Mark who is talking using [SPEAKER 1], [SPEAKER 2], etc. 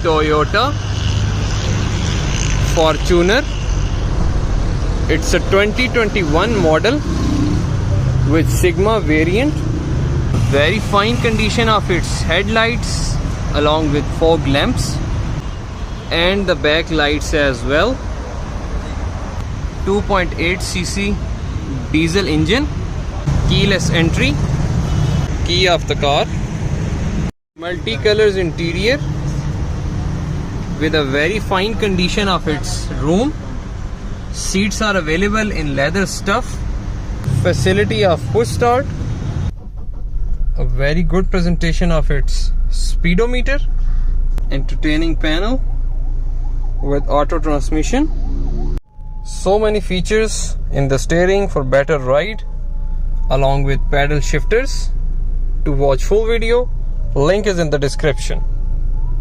[SPEAKER 1] Toyota Fortuner. It's a 2021 model with Sigma variant. Very fine condition of its headlights along with fog lamps and the back lights as well. 2.8cc diesel engine, keyless entry, key of the car, multicolors interior with a very fine condition of its room. Seats are available in leather stuff, facility of push start, a very good presentation of its speedometer, entertaining panel with auto transmission. So many features in the steering for better ride, along with paddle shifters. To watch full video, link is in the description.